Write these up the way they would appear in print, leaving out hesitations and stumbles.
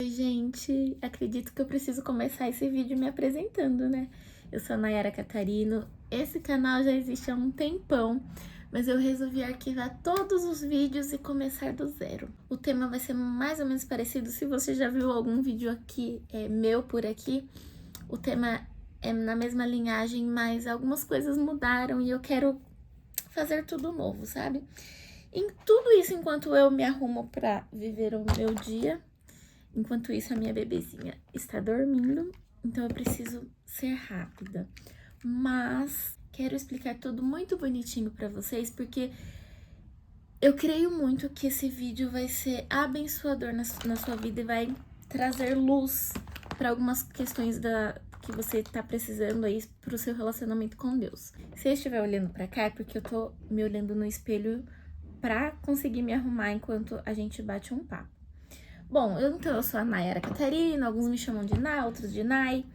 Oi, gente, acredito que eu preciso começar esse vídeo me apresentando, né? Eu sou a Nayara Catarino, esse canal já existe há um tempão, mas eu resolvi arquivar todos os vídeos e começar do zero. O tema vai ser mais ou menos parecido, se você já viu algum vídeo aqui, meu por aqui, o tema é na mesma linhagem, mas algumas coisas mudaram e eu quero fazer tudo novo, sabe? Em tudo isso, enquanto eu me arrumo pra viver o meu dia. Enquanto isso, a minha bebezinha está dormindo, então eu preciso ser rápida. Mas quero explicar tudo muito bonitinho pra vocês, porque eu creio muito que esse vídeo vai ser abençoador na sua vida e vai trazer luz para algumas questões que você tá precisando aí pro seu relacionamento com Deus. Se eu estiver olhando pra cá, é porque eu tô me olhando no espelho pra conseguir me arrumar enquanto a gente bate um papo. Bom, eu sou a Nayara Catarina, alguns me chamam de Ná, outros de Nay.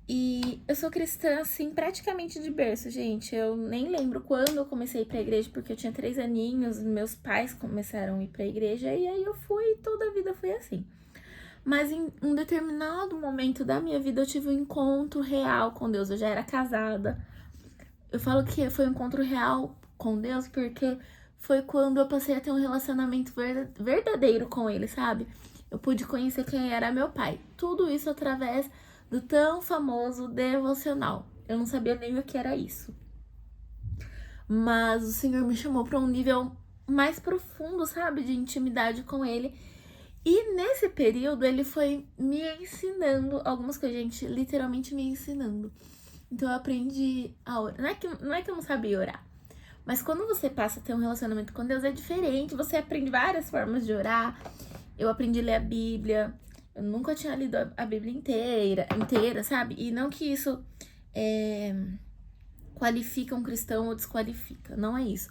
E eu sou cristã, assim, praticamente de berço, gente. Eu nem lembro quando eu comecei a ir pra igreja, porque eu tinha 3 aninhos, meus pais começaram a ir pra igreja, e aí eu fui, e toda a vida foi assim. Mas em um determinado momento da minha vida, eu tive um encontro real com Deus. Eu já era casada. Eu falo que foi um encontro real com Deus, porque foi quando eu passei a ter um relacionamento verdadeiro com ele, sabe? Eu pude conhecer quem era meu pai. Tudo isso através do tão famoso devocional. Eu não sabia nem o que era isso. Mas o Senhor me chamou para um nível mais profundo, sabe? De intimidade com ele. E nesse período ele foi me ensinando algumas coisas, gente, literalmente me ensinando. Então eu aprendi a orar. Não é que eu não sabia orar. Mas quando você passa a ter um relacionamento com Deus, é diferente. Você aprende várias formas de orar. Eu aprendi a ler a Bíblia. Eu nunca tinha lido a Bíblia inteira, sabe? E não que isso qualifica um cristão ou desqualifica. Não é isso.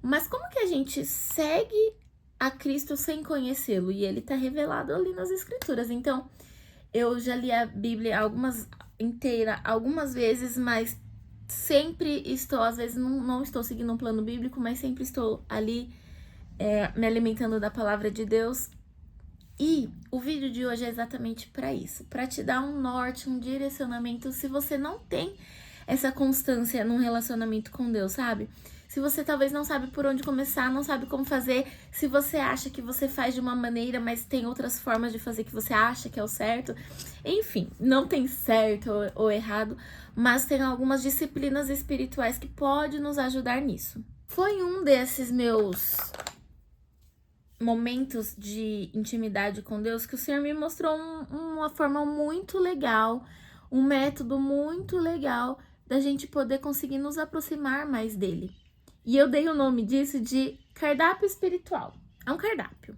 Mas como que a gente segue a Cristo sem conhecê-lo? E ele tá revelado ali nas Escrituras. Então, eu já li a Bíblia inteira algumas vezes, mas sempre estou, às vezes não estou seguindo um plano bíblico, mas sempre estou ali me alimentando da palavra de Deus. E o vídeo de hoje é exatamente para isso, para te dar um norte, um direcionamento, se você não tem essa constância num relacionamento com Deus, sabe? Se você talvez não sabe por onde começar, não sabe como fazer, se você acha que você faz de uma maneira, mas tem outras formas de fazer que você acha que é o certo. Enfim, não tem certo ou errado, mas tem algumas disciplinas espirituais que podem nos ajudar nisso. Foi um desses meus momentos de intimidade com Deus que o Senhor me mostrou uma forma muito legal, um método muito legal da gente poder conseguir nos aproximar mais dele. E eu dei o nome disso de cardápio espiritual. É um cardápio.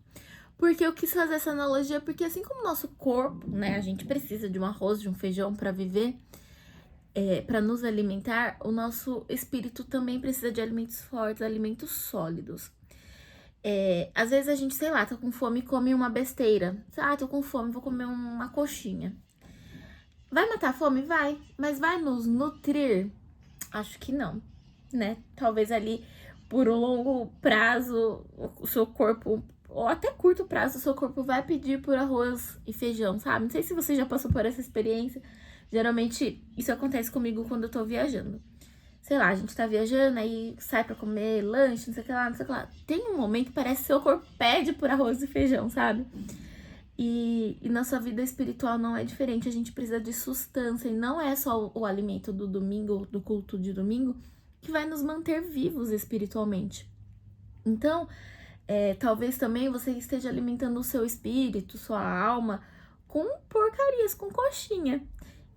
Porque eu quis fazer essa analogia, porque assim como o nosso corpo, né, a gente precisa de um arroz, de um feijão para viver, para nos alimentar, o nosso espírito também precisa de alimentos fortes, alimentos sólidos. Às vezes a gente, sei lá, tá com fome e come uma besteira. Ah, tô com fome, vou comer uma coxinha. Vai matar a fome? Vai. Mas vai nos nutrir? Acho que não, né? Talvez ali por um longo prazo o seu corpo, ou até curto prazo, o seu corpo vai pedir por arroz e feijão, sabe? Não sei se você já passou por essa experiência. Geralmente isso acontece comigo quando eu tô viajando. Sei lá, a gente tá viajando, aí sai pra comer lanche, não sei o que lá, não sei o que lá. Tem um momento que parece que seu corpo pede por arroz e feijão, sabe? E na sua vida espiritual não é diferente, a gente precisa de sustância. E não é só o alimento do domingo, do culto de domingo, que vai nos manter vivos espiritualmente. Então, talvez também você esteja alimentando o seu espírito, sua alma, com porcarias, com coxinha.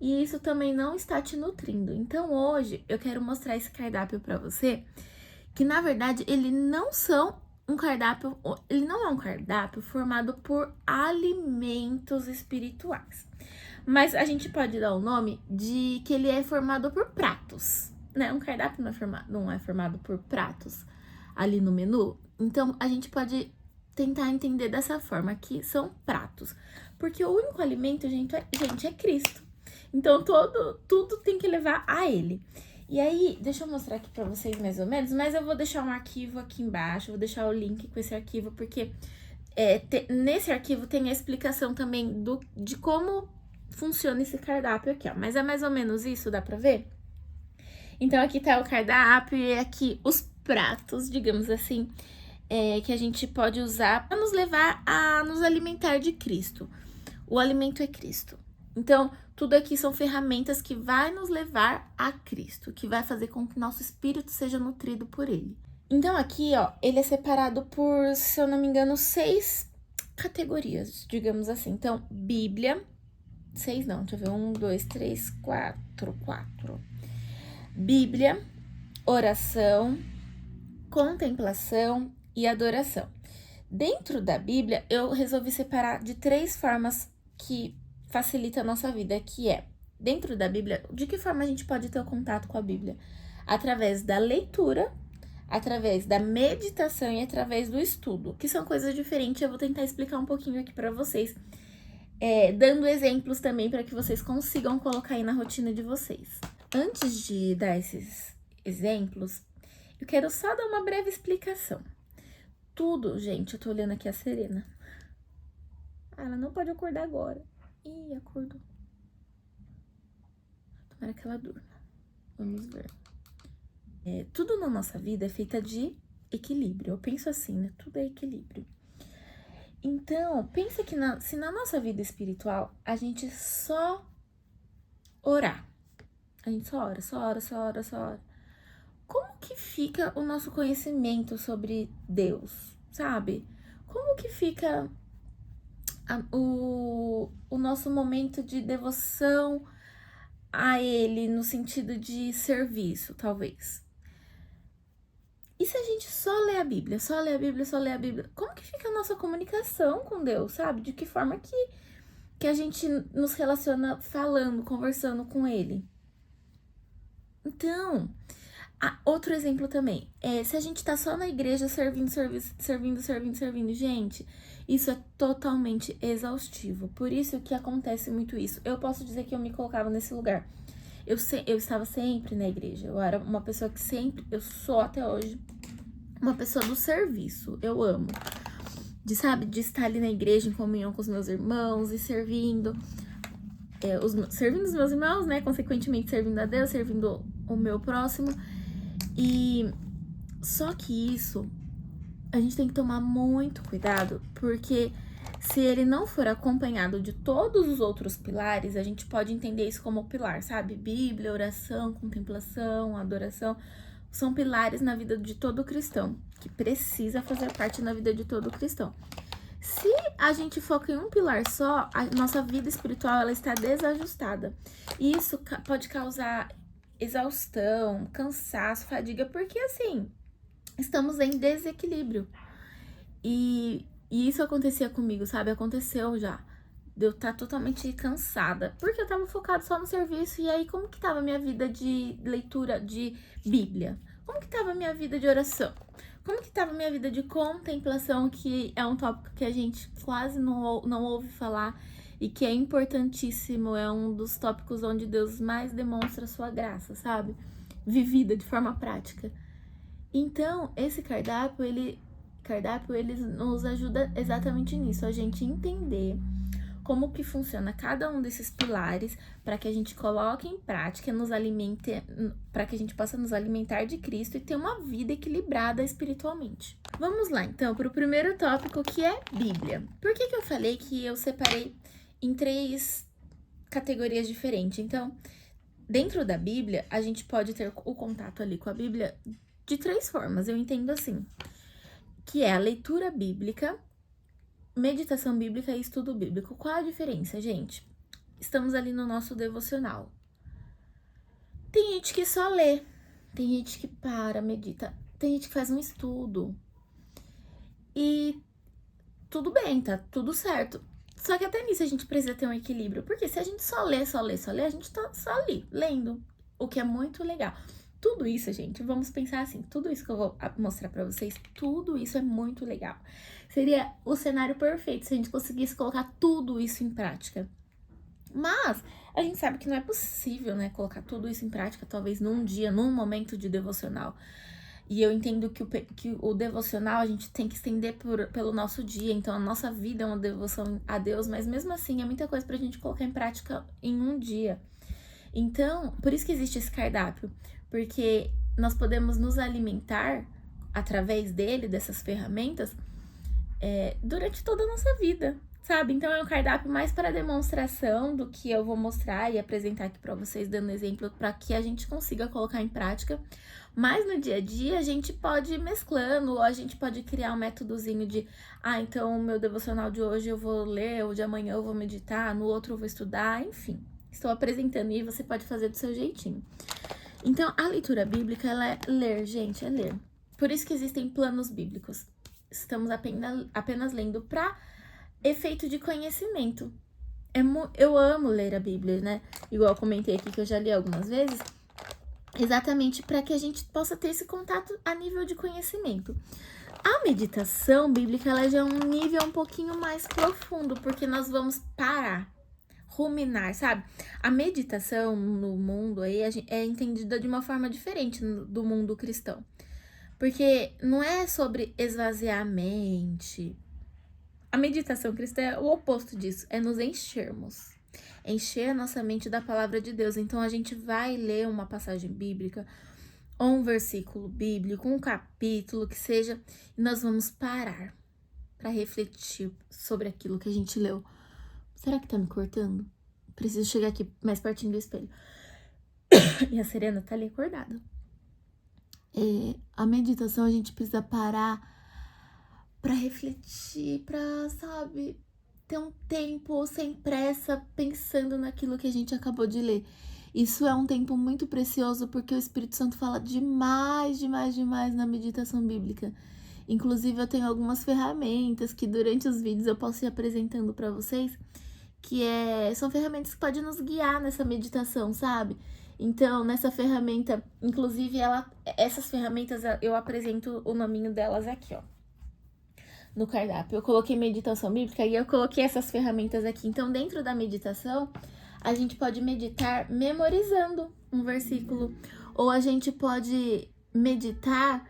E isso também não está te nutrindo. Então hoje eu quero mostrar esse cardápio para você, que na verdade ele não é um cardápio formado por alimentos espirituais. Mas a gente pode dar o nome de que ele é formado por pratos, né? Um cardápio não é formado por pratos ali no menu. Então a gente pode tentar entender dessa forma, que são pratos. Porque o único alimento, gente, é Cristo. Então, tudo tem que levar a ele. E aí, deixa eu mostrar aqui pra vocês mais ou menos, mas eu vou deixar um arquivo aqui embaixo, vou deixar o link com esse arquivo, porque nesse arquivo tem a explicação também de como funciona esse cardápio aqui, ó. Mas é mais ou menos isso, dá pra ver? Então, aqui tá o cardápio e aqui os pratos, digamos assim, que a gente pode usar para nos levar a nos alimentar de Cristo. O alimento é Cristo. Então, tudo aqui são ferramentas que vai nos levar a Cristo, que vai fazer com que nosso espírito seja nutrido por Ele. Então, aqui, ó, ele é separado por, se eu não me engano, 6 categorias, digamos assim. Então, Bíblia, 6 não, deixa eu ver, 1, 2, 3, 4. Bíblia, oração, contemplação e adoração. Dentro da Bíblia, eu resolvi separar de 3 formas que facilita a nossa vida, que é, dentro da Bíblia, de que forma a gente pode ter o contato com a Bíblia? Através da leitura, através da meditação e através do estudo, que são coisas diferentes. Eu vou tentar explicar um pouquinho aqui para vocês, dando exemplos também para que vocês consigam colocar aí na rotina de vocês. Antes de dar esses exemplos, eu quero só dar uma breve explicação. Tudo, gente, eu tô olhando aqui a Serena. Ela não pode acordar agora. Ih, acordou. Tomara que ela durma. Vamos ver. Tudo na nossa vida é feita de equilíbrio. Eu penso assim, né? Tudo é equilíbrio. Então, pensa que se na nossa vida espiritual a gente só orar. A gente só ora. Como que fica o nosso conhecimento sobre Deus, sabe? Como que fica o nosso momento de devoção a Ele, no sentido de serviço, talvez? E se a gente só lê a Bíblia, como que fica a nossa comunicação com Deus, sabe? De que forma que a gente nos relaciona falando, conversando com Ele? Então, outro exemplo também, se a gente tá só na igreja servindo, gente, isso é totalmente exaustivo. Por isso que acontece muito isso. Eu posso dizer que eu me colocava nesse lugar. Eu estava sempre na igreja, eu era uma pessoa que eu sou até hoje, uma pessoa do serviço, eu amo. De estar ali na igreja em comunhão com os meus irmãos e servindo os meus irmãos, né? Consequentemente, servindo a Deus, servindo o meu próximo. E só que isso, a gente tem que tomar muito cuidado, porque se ele não for acompanhado de todos os outros pilares, a gente pode entender isso como pilar, sabe? Bíblia, oração, contemplação, adoração, são pilares na vida de todo cristão, que precisa fazer parte na vida de todo cristão. Se a gente foca em um pilar só, a nossa vida espiritual ela está desajustada. E isso pode causar exaustão, cansaço, fadiga, porque assim, estamos em desequilíbrio. E isso acontecia comigo, sabe? Aconteceu já. De eu estar totalmente cansada, porque eu tava focada só no serviço. E aí, como que tava a minha vida de leitura de Bíblia? Como que tava a minha vida de oração? Como que tava a minha vida de contemplação, que é um tópico que a gente quase não ouve falar e que é importantíssimo, é um dos tópicos onde Deus mais demonstra a sua graça, sabe? Vivida de forma prática. Então, esse cardápio, ele nos ajuda exatamente nisso, a gente entender como que funciona cada um desses pilares para que a gente coloque em prática, nos alimente, para que a gente possa nos alimentar de Cristo e ter uma vida equilibrada espiritualmente. Vamos lá, então, para o primeiro tópico, que é Bíblia. Por que eu falei que eu separei em 3 categorias diferentes? Então, dentro da Bíblia, a gente pode ter o contato ali com a Bíblia de 3 formas, eu entendo assim, que é a leitura bíblica, meditação bíblica e estudo bíblico. Qual a diferença, gente? Estamos ali no nosso devocional. Tem gente que só lê, tem gente que medita, tem gente que faz um estudo. E tudo bem, tá tudo certo. Só que até nisso a gente precisa ter um equilíbrio, porque se a gente só lê, a gente tá só ali, lendo, o que é muito legal. Tudo isso, gente, vamos pensar assim, tudo isso que eu vou mostrar pra vocês, tudo isso é muito legal. Seria o cenário perfeito se a gente conseguisse colocar tudo isso em prática. Mas a gente sabe que não é possível, né, colocar tudo isso em prática, talvez num dia, num momento de devocional. E eu entendo que o devocional a gente tem que estender pelo nosso dia. Então, a nossa vida é uma devoção a Deus, mas mesmo assim é muita coisa pra gente colocar em prática em um dia. Então, por isso que existe esse cardápio. Porque nós podemos nos alimentar através dele, dessas ferramentas, durante toda a nossa vida, sabe? Então é um cardápio mais para demonstração do que eu vou mostrar e apresentar aqui para vocês, dando exemplo para que a gente consiga colocar em prática. Mas no dia a dia a gente pode ir mesclando, ou a gente pode criar um métodozinho de, então o meu devocional de hoje eu vou ler, ou de amanhã eu vou meditar, no outro eu vou estudar, enfim. Estou apresentando e você pode fazer do seu jeitinho. Então, a leitura bíblica, ela é ler, gente, é ler. Por isso que existem planos bíblicos. Estamos apenas lendo para efeito de conhecimento. Eu amo ler a Bíblia, né? Igual eu comentei aqui que eu já li algumas vezes. Exatamente para que a gente possa ter esse contato a nível de conhecimento. A meditação bíblica, ela já é um nível um pouquinho mais profundo, porque nós vamos parar, ruminar, sabe? A meditação no mundo aí é entendida de uma forma diferente do mundo cristão. Porque não é sobre esvaziar a mente. A meditação cristã é o oposto disso, é nos enchermos. Encher a nossa mente da palavra de Deus. Então a gente vai ler uma passagem bíblica, ou um versículo bíblico, um capítulo que seja, e nós vamos parar para refletir sobre aquilo que a gente leu. Será que tá me cortando? Preciso chegar aqui mais pertinho do espelho. E a Serena tá ali acordada. A meditação a gente precisa parar para refletir, para, sabe, ter um tempo sem pressa pensando naquilo que a gente acabou de ler. Isso é um tempo muito precioso porque o Espírito Santo fala demais na meditação bíblica. Inclusive, eu tenho algumas ferramentas que durante os vídeos eu posso ir apresentando para vocês, que são ferramentas que podem nos guiar nessa meditação, sabe? Então, nessa ferramenta, inclusive, essas ferramentas, eu apresento o nominho delas aqui, ó, no cardápio. Eu coloquei meditação bíblica e eu coloquei essas ferramentas aqui. Então, dentro da meditação, a gente pode meditar memorizando um versículo, ou a gente pode meditar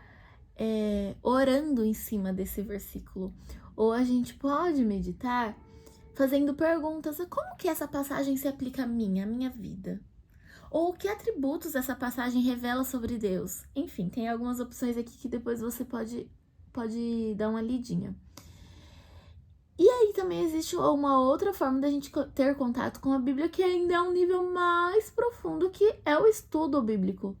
orando em cima desse versículo, ou a gente pode meditar fazendo perguntas: como que essa passagem se aplica a minha vida? Ou que atributos essa passagem revela sobre Deus? Enfim, tem algumas opções aqui que depois você pode dar uma lidinha. E aí também existe uma outra forma da gente ter contato com a Bíblia, que ainda é um nível mais profundo, que é o estudo bíblico.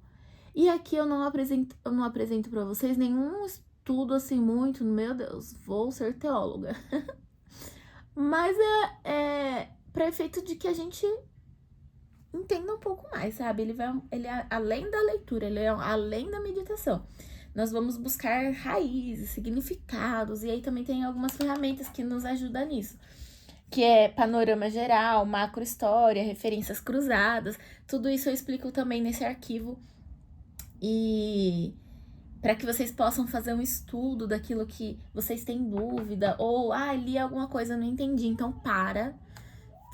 E aqui eu não apresento para vocês nenhum estudo assim muito, meu Deus, vou ser teóloga. Mas é para efeito de que a gente entenda um pouco mais, sabe? Ele é além da leitura, ele é além da meditação. Nós vamos buscar raízes, significados, e aí também tem algumas ferramentas que nos ajudam nisso, que é panorama geral, macro história, referências cruzadas, tudo isso eu explico também nesse arquivo, e para que vocês possam fazer um estudo daquilo que vocês têm dúvida, ou, li alguma coisa, não entendi, então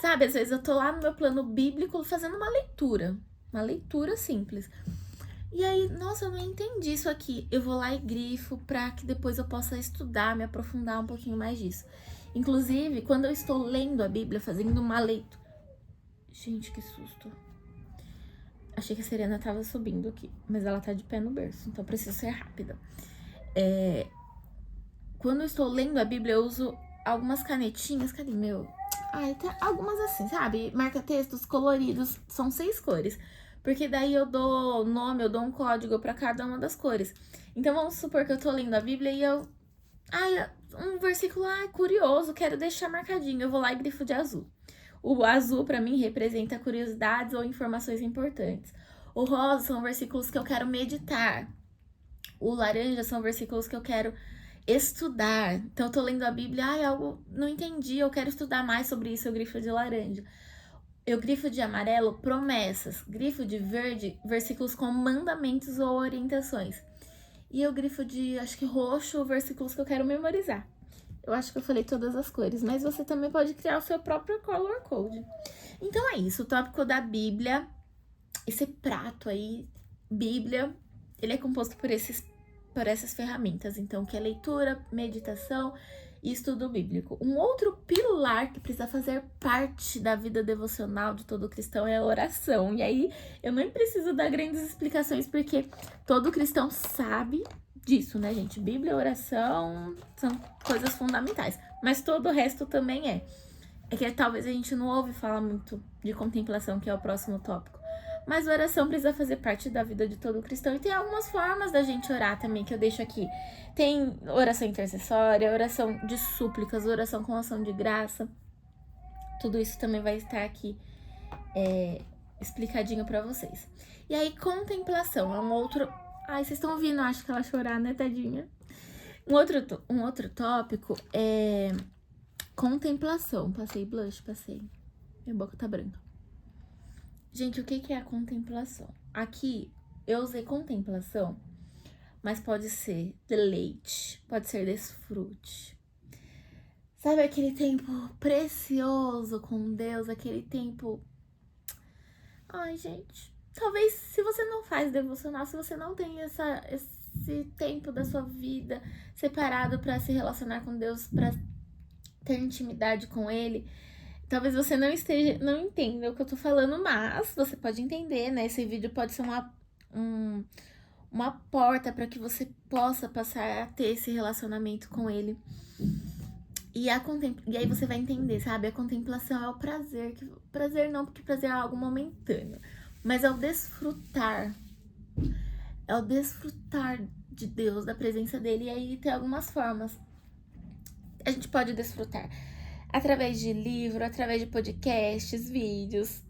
sabe, às vezes eu tô lá no meu plano bíblico fazendo uma leitura simples. E aí, nossa, eu não entendi isso aqui. Eu vou lá e grifo para que depois eu possa estudar, me aprofundar um pouquinho mais disso. Inclusive, quando eu estou lendo a Bíblia, fazendo uma leitura... Gente, que susto. Achei que a Serena tava subindo aqui, mas ela tá de pé no berço, então preciso ser rápida. Quando eu estou lendo a Bíblia, eu uso algumas canetinhas. Cadê meu? Tem algumas assim, sabe? Marca-textos coloridos, são 6 cores. Porque daí eu dou nome, eu dou um código para cada uma das cores. Então, vamos supor que eu tô lendo a Bíblia e um versículo, curioso, quero deixar marcadinho. Eu vou lá e grifo de azul. O azul, para mim, representa curiosidades ou informações importantes. O rosa são versículos que eu quero meditar. O laranja são versículos que eu quero estudar. Então, eu tô lendo a Bíblia, algo não entendi, eu quero estudar mais sobre isso, eu grifo de laranja. Eu grifo de amarelo promessas, grifo de verde versículos com mandamentos ou orientações. E eu grifo de, acho que roxo, versículos que eu quero memorizar. Eu acho que eu falei todas as cores, mas você também pode criar o seu próprio color code. Então é isso, o tópico da Bíblia, esse prato aí, Bíblia, ele é composto por esses por essas ferramentas, então, que é leitura, meditação e estudo bíblico. Um outro pilar que precisa fazer parte da vida devocional de todo cristão é a oração. E aí, eu nem preciso dar grandes explicações, porque todo cristão sabe disso, né, gente? Bíblia e oração são coisas fundamentais, mas todo o resto também é. É que talvez a gente não ouve falar muito de contemplação, que é o próximo tópico. Mas oração precisa fazer parte da vida de todo cristão. E tem algumas formas da gente orar também, que eu deixo aqui. Tem oração intercessória, oração de súplicas, oração com ação de graça. Tudo isso também vai estar aqui explicadinho pra vocês. E aí, contemplação é um outro... Ai, vocês estão ouvindo, acho que ela chorar, né, tadinha? Um outro tópico é contemplação. Passei blush, passei. Minha boca tá branca. Gente, o que é a contemplação? Aqui, eu usei contemplação, mas pode ser deleite, pode ser desfrute. Sabe aquele tempo precioso com Deus, aquele tempo... Ai, gente, talvez se você não faz devocional, se você não tem esse tempo da sua vida separado para se relacionar com Deus, para ter intimidade com Ele, talvez você não entenda o que eu tô falando, mas você pode entender, né? Esse vídeo pode ser uma porta para que você possa passar a ter esse relacionamento com Ele. E aí você vai entender, sabe? A contemplação é o prazer. Prazer não, porque prazer é algo momentâneo. Mas é o desfrutar. É o desfrutar de Deus, da presença dele. E aí tem algumas formas. A gente pode desfrutar através de livro, através de podcasts, vídeos,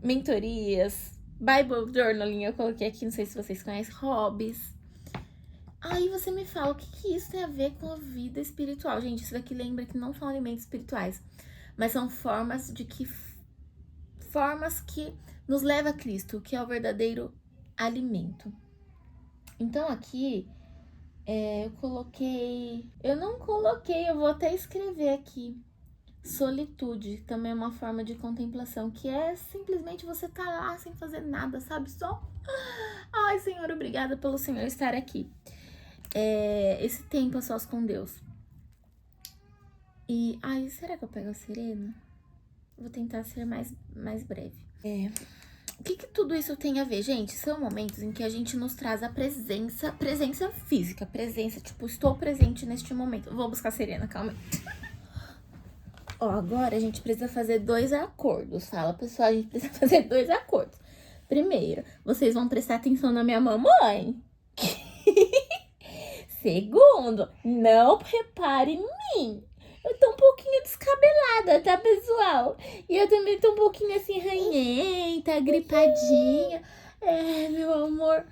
mentorias, Bible Journaling, eu coloquei aqui, não sei se vocês conhecem, hobbies. Aí você me fala, o que isso tem a ver com a vida espiritual? Gente, isso daqui lembra que não são alimentos espirituais, mas são formas que nos levam a Cristo, que é o verdadeiro alimento. Então aqui, eu vou até escrever aqui. Solitude também é uma forma de contemplação, que é simplesmente você tá lá sem fazer nada, sabe? Só, ai, Senhor, obrigada pelo Senhor estar aqui. Esse tempo a sós com Deus. E, ai, será que eu pego a Serena? Vou tentar ser mais breve. O que tudo isso tem a ver, gente? São momentos em que a gente nos traz a presença física, tipo, estou presente neste momento. Vou buscar a Serena, calma aí. Ó, agora a gente precisa fazer 2 acordos. Fala, pessoal, a gente precisa fazer 2 acordos. Primeiro, vocês vão prestar atenção na minha mamãe. Segundo, não repare em mim. Eu tô um pouquinho descabelada, tá, pessoal? E eu também tô um pouquinho assim, ranhenta, gripadinha. Meu amor.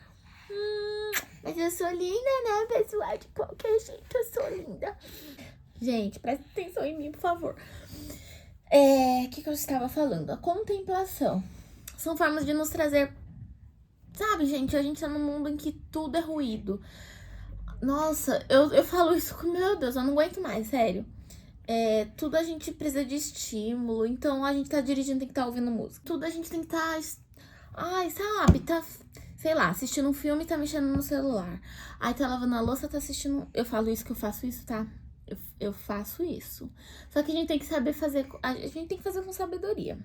Mas eu sou linda, né, pessoal? De qualquer jeito, eu sou linda. Gente, presta atenção em mim, por favor. O que eu estava falando? A contemplação. São formas de nos trazer... Sabe, gente, a gente tá num mundo em que tudo é ruído. Nossa, eu falo isso com... Meu Deus, eu não aguento mais, sério. Tudo a gente precisa de estímulo. Então, a gente tá dirigindo, tem que estar ouvindo música. Tudo a gente tem que estar... Ai, sabe, tá... Sei lá, assistindo um filme e tá mexendo no celular. Aí tá lavando a louça, tá assistindo... Eu falo isso, que eu faço isso, tá? Eu faço isso. Só que a gente tem que saber fazer... A gente tem que fazer com sabedoria.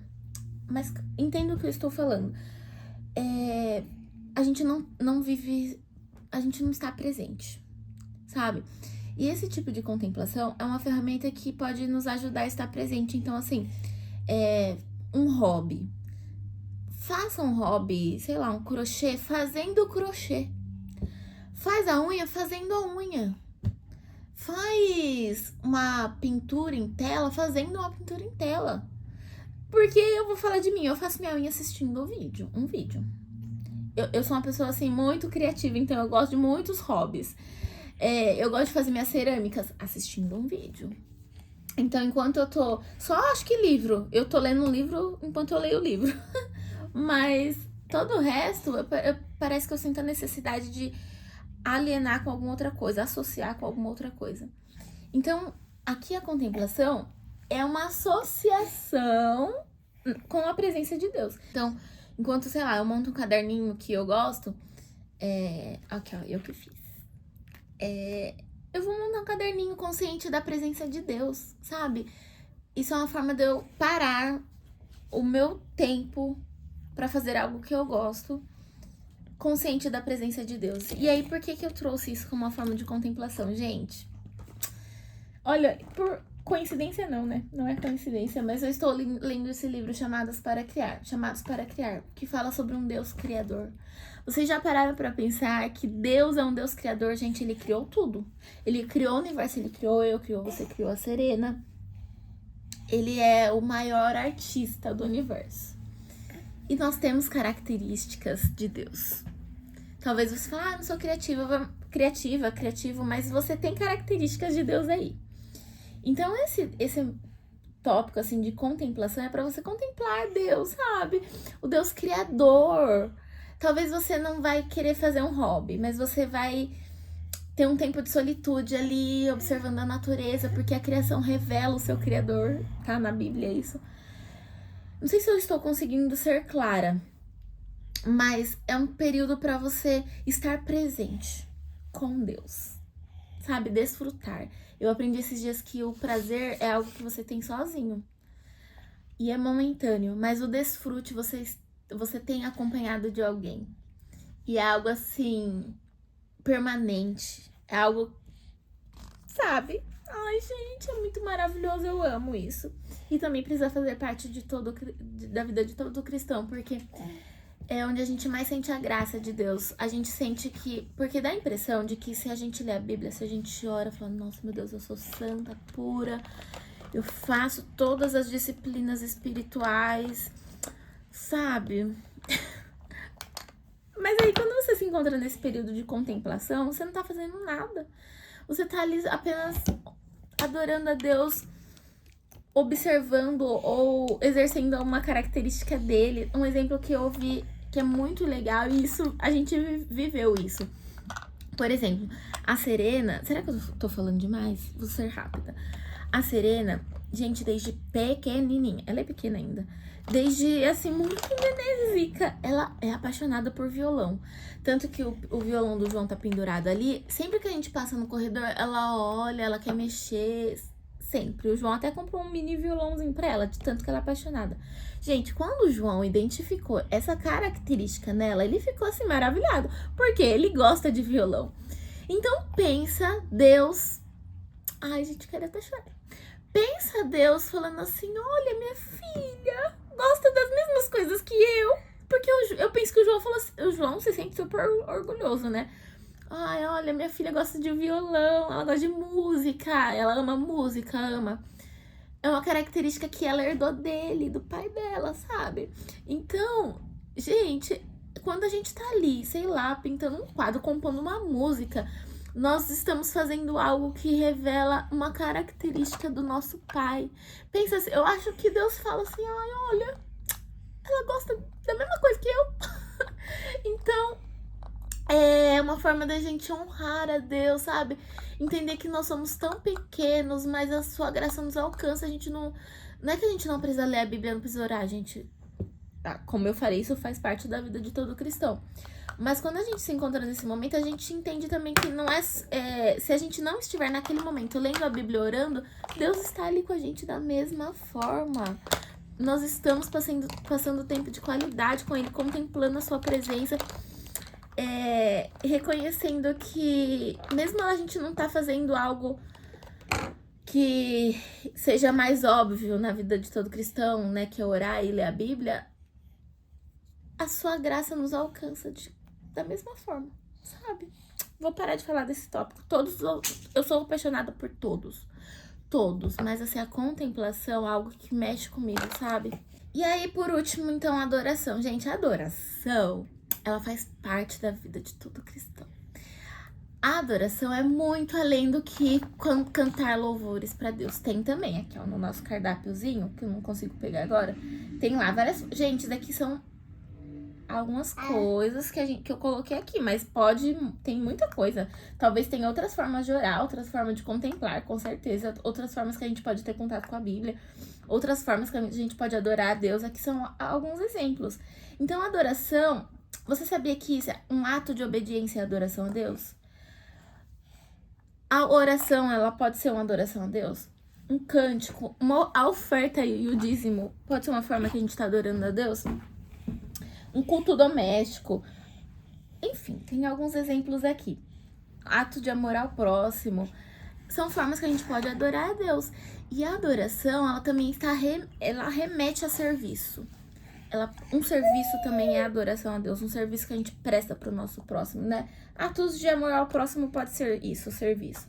Mas entenda o que eu estou falando. A gente não vive... A gente não está presente, sabe? E esse tipo de contemplação é uma ferramenta que pode nos ajudar a estar presente. Então, assim, um hobby. Faça um hobby, sei lá, um crochê, fazendo crochê. Faz a unha fazendo a unha. Faz uma pintura em tela fazendo uma pintura em tela. Porque eu vou falar de mim, eu faço minha unha assistindo um vídeo. Eu sou uma pessoa, assim, muito criativa, então eu gosto de muitos hobbies. Eu gosto de fazer minhas cerâmicas assistindo um vídeo. Então, enquanto eu tô... Só acho que livro. Eu tô lendo um livro enquanto eu leio o livro. Mas todo o resto, parece que eu sinto a necessidade de alienar com alguma outra coisa, associar com alguma outra coisa. Então, aqui a contemplação é uma associação com a presença de Deus. Então, enquanto, sei lá, eu monto um caderninho que eu gosto, aqui, ó, eu que fiz. eu vou montar um caderninho consciente da presença de Deus, sabe? Isso é uma forma de eu parar o meu tempo pra fazer algo que eu gosto, consciente da presença de Deus. E aí, por que eu trouxe isso como uma forma de contemplação, gente? Olha, por coincidência não, né? Não é coincidência, mas eu estou lendo esse livro Chamados para Criar, que fala sobre um Deus criador. Vocês já pararam pra pensar que Deus é um Deus criador? Gente, ele criou tudo. Ele criou o universo, ele criou eu, criou você, criou a Serena. Ele é o maior artista do universo. E nós temos características de Deus. Talvez você fale, não sou criativo, mas você tem características de Deus aí. Então, esse tópico, assim, de contemplação é pra você contemplar Deus, sabe? O Deus criador. Talvez você não vai querer fazer um hobby, mas você vai ter um tempo de solitude ali, observando a natureza, porque a criação revela o seu criador, tá? Na Bíblia isso. Não sei se eu estou conseguindo ser clara, mas é um período pra você estar presente com Deus, sabe? Desfrutar. Eu aprendi esses dias que o prazer é algo que você tem sozinho e é momentâneo, mas o desfrute você tem acompanhado de alguém. E é algo assim, permanente. É algo, sabe? Ai, gente, é muito maravilhoso, eu amo isso. E também precisa fazer parte da vida de todo cristão, porque é onde a gente mais sente a graça de Deus. A gente sente que... Porque dá a impressão de que se a gente lê a Bíblia, se a gente ora, falando, nossa, meu Deus, eu sou santa, pura, eu faço todas as disciplinas espirituais, sabe? Mas aí, quando você se encontra nesse período de contemplação, você não tá fazendo nada. Você tá ali apenas adorando a Deus, observando ou exercendo uma característica dele. Um exemplo que eu vi que é muito legal, e isso, a gente viveu isso. Por exemplo, a Serena... Será que eu tô falando demais? Vou ser rápida. A Serena, gente, desde pequenininha, ela é pequena ainda, desde, assim, muito benézica, ela é apaixonada por violão. Tanto que o violão do João tá pendurado ali, sempre que a gente passa no corredor, ela olha, ela quer mexer, sempre. O João até comprou um mini violãozinho pra ela, de tanto que ela é apaixonada. Gente, quando o João identificou essa característica nela, ele ficou, assim, maravilhado, porque ele gosta de violão. Então, pensa, Deus... Ai, gente, quero até chorar. Pensa Deus falando assim, olha, minha filha gosta das mesmas coisas que eu. Porque eu penso que o João falou assim, o João se sente super orgulhoso, né? Ai, olha, minha filha gosta de violão, ela gosta de música, ela ama música, ama. É uma característica que ela herdou dele, do pai dela, sabe? Então, gente, quando a gente tá ali, sei lá, pintando um quadro, compondo uma música... Nós estamos fazendo algo que revela uma característica do nosso pai. Pensa assim, eu acho que Deus fala assim, ai, olha, ela gosta da mesma coisa que eu. Então, é uma forma da gente honrar a Deus, sabe? Entender que nós somos tão pequenos, mas a sua graça nos alcança. A gente não... Não é que a gente não precisa ler a Bíblia, não precisa orar, gente. Como eu falei, isso faz parte da vida de todo cristão. Mas quando a gente se encontra nesse momento, a gente entende também que não é... se a gente não estiver naquele momento lendo a Bíblia, orando, Deus está ali com a gente da mesma forma. Nós estamos passando tempo de qualidade com Ele, contemplando a sua presença, reconhecendo que mesmo a gente não tá fazendo algo que seja mais óbvio na vida de todo cristão, né, que é orar e ler a Bíblia, a sua graça nos alcança da mesma forma, sabe? Vou parar de falar desse tópico. Eu sou apaixonada por todos, mas assim, a contemplação é algo que mexe comigo, sabe? E aí, por último, então, a adoração. Gente, a adoração, ela faz parte da vida de todo cristão. A adoração é muito além do que cantar louvores pra Deus. Tem também, aqui ó, no nosso cardápiozinho, que eu não consigo pegar agora, tem lá várias... Gente, daqui são algumas coisas que eu coloquei aqui, mas tem muita coisa. Talvez tenha outras formas de orar, outras formas de contemplar, com certeza. Outras formas que a gente pode ter contato com a Bíblia. Outras formas que a gente pode adorar a Deus. Aqui são alguns exemplos. Então, a adoração... Você sabia que isso é um ato de obediência e adoração a Deus? A oração, ela pode ser uma adoração a Deus? Um cântico, a oferta e o dízimo pode ser uma forma que a gente tá adorando a Deus? Um culto doméstico. Enfim, tem alguns exemplos aqui. Ato de amor ao próximo. São formas que a gente pode adorar a Deus. E a adoração, ela também ela remete a serviço. Um serviço também é adoração a Deus. Um serviço que a gente presta pro nosso próximo, né? Atos de amor ao próximo pode ser isso, serviço.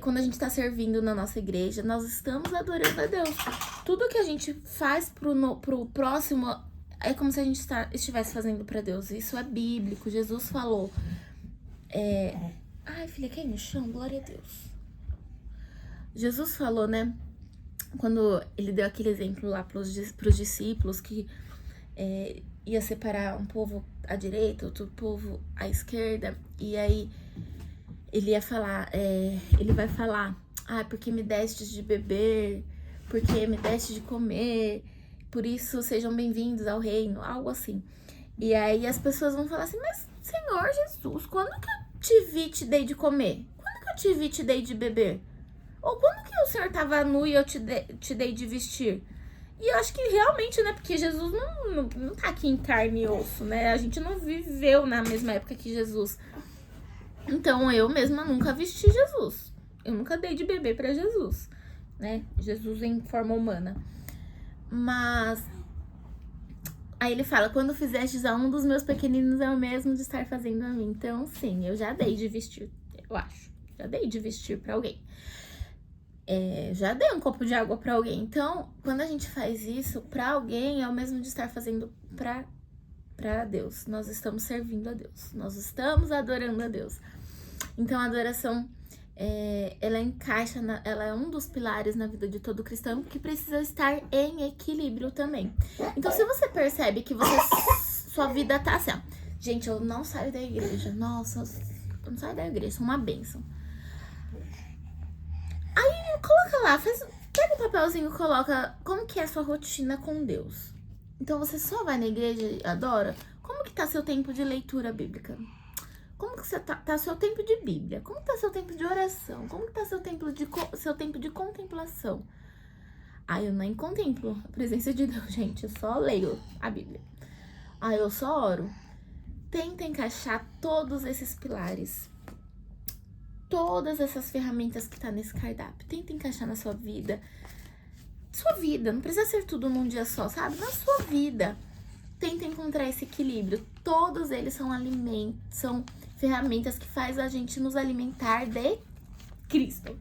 Quando a gente tá servindo na nossa igreja, nós estamos adorando a Deus. Tudo que a gente faz pro próximo é como se a gente estivesse fazendo pra Deus. Isso é bíblico. Jesus falou. Ai, filha, cai no chão, glória a Deus. Jesus falou, né? Quando ele deu aquele exemplo lá pros discípulos que ia separar um povo à direita, outro povo à esquerda, e aí ele ia falar, ele vai falar, porque me destes de beber, porque me deste de comer, por isso sejam bem-vindos ao reino, algo assim. E aí as pessoas vão falar assim, mas Senhor Jesus, quando que eu te vi, te dei de comer? Quando que eu te vi, te dei de beber? Ou quando que o Senhor tava nu e eu te dei de vestir? E eu acho que realmente, né, porque Jesus não tá aqui em carne e osso, né? A gente não viveu na mesma época que Jesus. Então, eu mesma nunca vesti Jesus. Eu nunca dei de beber pra Jesus, né? Jesus em forma humana. Mas aí ele fala, quando fizestes a um dos meus pequeninos, é o mesmo de estar fazendo a mim. Então, sim, eu já dei de vestir, eu acho. Já dei de vestir pra alguém. Já dei um copo de água pra alguém. Então, quando a gente faz isso pra alguém, é o mesmo de estar fazendo pra Deus. Nós estamos servindo a Deus. Nós estamos adorando a Deus. Então, a adoração, ela encaixa, ela é um dos pilares na vida de todo cristão que precisa estar em equilíbrio também. Então, se você percebe que sua vida tá assim, ó, gente, eu não saio da igreja. Nossa, eu não saio da igreja, sou uma bênção. Aí, coloca lá, pega um papelzinho e coloca como que é a sua rotina com Deus. Então, você só vai na igreja e adora? Como que tá seu tempo de leitura bíblica? Como que tá seu tempo de Bíblia? Como que tá seu tempo de oração? Como que tá seu tempo de contemplação? Eu nem contemplo a presença de Deus, gente. Eu só leio a Bíblia. Eu só oro. Tenta encaixar todos esses pilares. Todas essas ferramentas que tá nesse cardápio. Tenta encaixar na sua vida. Sua vida, não precisa ser tudo num dia só, sabe? Na sua vida. Tenta encontrar esse equilíbrio. Todos eles são alimentos, são ferramentas que faz a gente nos alimentar de Cristo,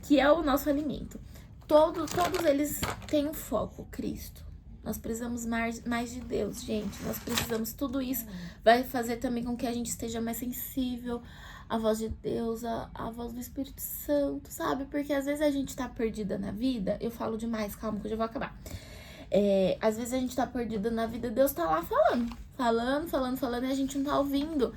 que é o nosso alimento. Todos eles têm um foco, Cristo. Nós precisamos mais de Deus, gente. Nós precisamos, tudo isso vai fazer também com que a gente esteja mais sensível à voz de Deus, à voz do Espírito Santo, sabe? Porque às vezes a gente tá perdida na vida. Eu falo demais, calma que eu já vou acabar. Às vezes a gente tá perdida na vida, Deus tá lá falando, e a gente não tá ouvindo.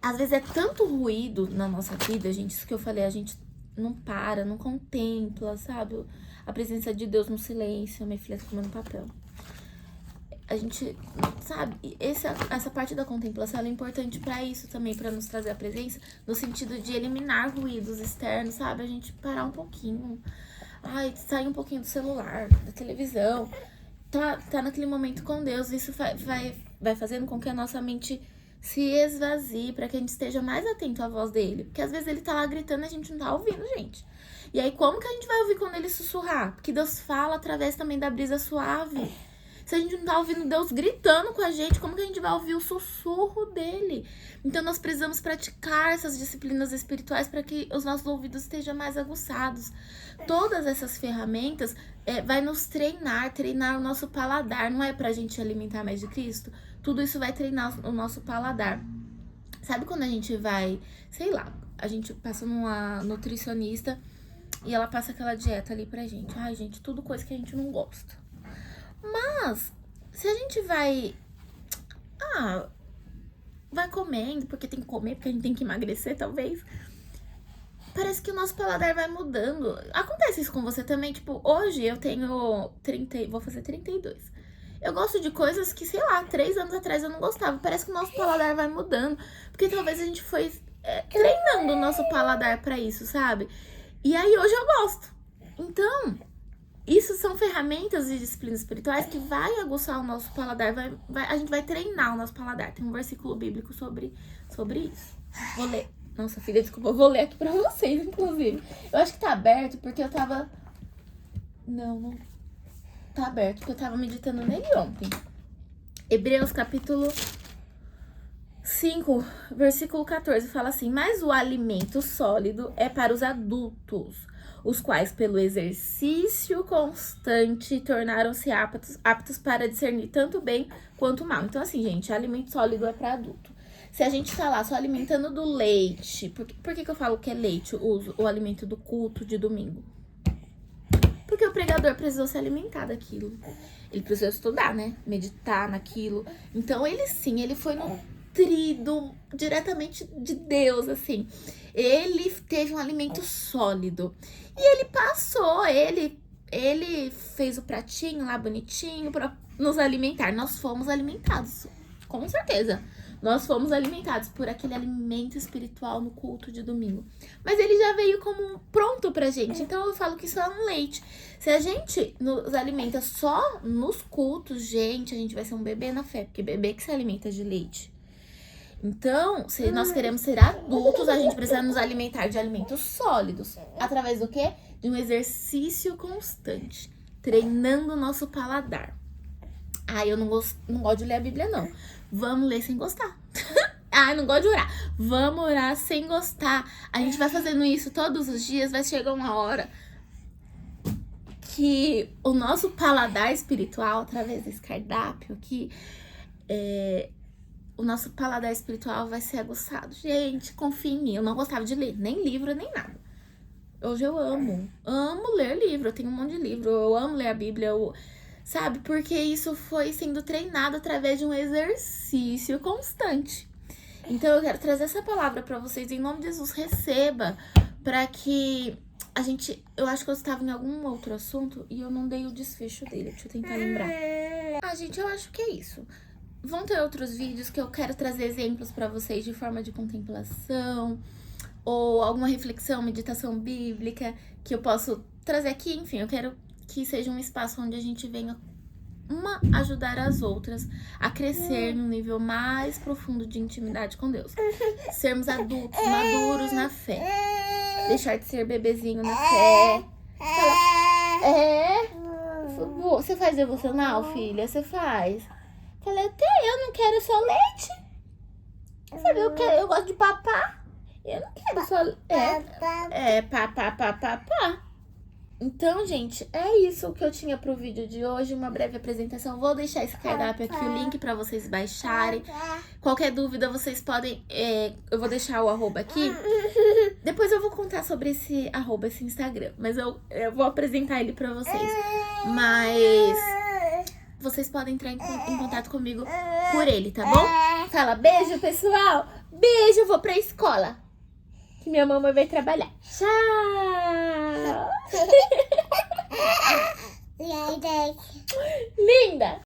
Às vezes é tanto ruído na nossa vida, gente, isso que eu falei, a gente não para, não contempla, sabe? A presença de Deus no silêncio. Minha filha tá comendo papel. A gente, sabe, essa parte da contemplação ela é importante pra isso também, pra nos trazer a presença, no sentido de eliminar ruídos externos, sabe? A gente parar um pouquinho, sair um pouquinho do celular, da televisão, tá naquele momento com Deus. Isso vai fazendo com que a nossa mente se esvazie, pra que a gente esteja mais atento à voz dele. Porque às vezes ele tá lá gritando e a gente não tá ouvindo, gente. E aí, como que a gente vai ouvir quando ele sussurrar? Porque Deus fala através também da brisa suave. Se a gente não tá ouvindo Deus gritando com a gente, como que a gente vai ouvir o sussurro dele? Então, nós precisamos praticar essas disciplinas espirituais para que os nossos ouvidos estejam mais aguçados. Todas essas ferramentas vai nos treinar o nosso paladar. Não é pra gente alimentar mais de Cristo? Tudo isso vai treinar o nosso paladar. Sabe quando a gente vai, sei lá, a gente passa numa nutricionista e ela passa aquela dieta ali pra gente. Gente, tudo coisa que a gente não gosta. Mas, se a gente vai comendo, porque tem que comer, porque a gente tem que emagrecer, talvez, parece que o nosso paladar vai mudando. Acontece isso com você também? Tipo, hoje eu tenho 30, vou fazer 32. Eu gosto de coisas que, sei lá, 3 anos atrás eu não gostava. Parece que o nosso paladar vai mudando, porque talvez a gente foi treinando o nosso paladar pra isso, sabe? E aí hoje eu gosto. Então, isso são ferramentas e disciplinas espirituais que vai aguçar o nosso paladar, a gente vai treinar o nosso paladar. Tem um versículo bíblico sobre isso. Vou ler. Nossa, filha, desculpa, eu vou ler aqui pra vocês, inclusive. Eu acho que tá aberto porque eu tava... Não tá aberto porque eu tava meditando nele ontem. Hebreus capítulo 5, versículo 14, fala assim: mas o alimento sólido é para os adultos, os quais, pelo exercício constante, tornaram-se aptos para discernir tanto bem quanto mal. Então, assim, gente, alimento sólido é para adulto. Se a gente tá lá só alimentando do leite, por que eu falo que é leite, o alimento do culto de domingo? Porque o pregador precisou se alimentar daquilo. Ele precisou estudar, né? Meditar naquilo. Então, ele foi nutrido diretamente de Deus, assim. Ele teve um alimento sólido. E ele passou, ele fez o pratinho lá bonitinho pra nos alimentar. Nós fomos alimentados, com certeza. Nós fomos alimentados por aquele alimento espiritual no culto de domingo. Mas ele já veio como pronto pra gente. Então eu falo que isso é um leite. Se a gente nos alimenta só nos cultos, gente, a gente vai ser um bebê na fé. Porque bebê que se alimenta de leite. Então, se nós queremos ser adultos, a gente precisa nos alimentar de alimentos sólidos. Através do quê? De um exercício constante. Treinando o nosso paladar. Eu não gosto de ler a Bíblia, não. Vamos ler sem gostar. Não gosto de orar. Vamos orar sem gostar. A gente vai fazendo isso todos os dias. Vai chegar uma hora que o nosso paladar espiritual, através desse cardápio aqui, o nosso paladar espiritual vai ser aguçado. Gente, confia em mim. Eu não gostava de ler, nem livro, nem nada. Hoje eu amo ler livro. Eu tenho um monte de livro. Eu amo ler a Bíblia. Sabe? Porque isso foi sendo treinado através de um exercício constante. Então eu quero trazer essa palavra pra vocês em nome de Jesus. Receba, pra que a gente... Eu acho que eu estava em algum outro assunto e eu não dei o desfecho dele. Deixa eu tentar lembrar. Gente, eu acho que é isso. Vão ter outros vídeos que eu quero trazer exemplos pra vocês de forma de contemplação ou alguma reflexão, meditação bíblica que eu posso trazer aqui. Enfim, eu quero que seja um espaço onde a gente venha uma ajudar as outras a crescer num nível mais profundo de intimidade com Deus. Sermos adultos, maduros na fé. Deixar de ser bebezinho na fé. Você faz devocional, filha? Você faz? Falei, eu não quero só leite. Eu falei, eu gosto de papá. Eu não quero só... Papá. Então, gente, é isso que eu tinha pro vídeo de hoje, uma breve apresentação. Vou deixar esse cardápio aqui, o link pra vocês baixarem. Qualquer dúvida, vocês podem... eu vou deixar o arroba aqui. Depois eu vou contar sobre esse arroba, esse Instagram. Mas eu vou apresentar ele pra vocês. Mas vocês podem entrar em contato comigo por ele, tá bom? Fala, beijo, pessoal! Beijo, eu vou pra escola. Que minha mamãe vai trabalhar. Tchau! Linda!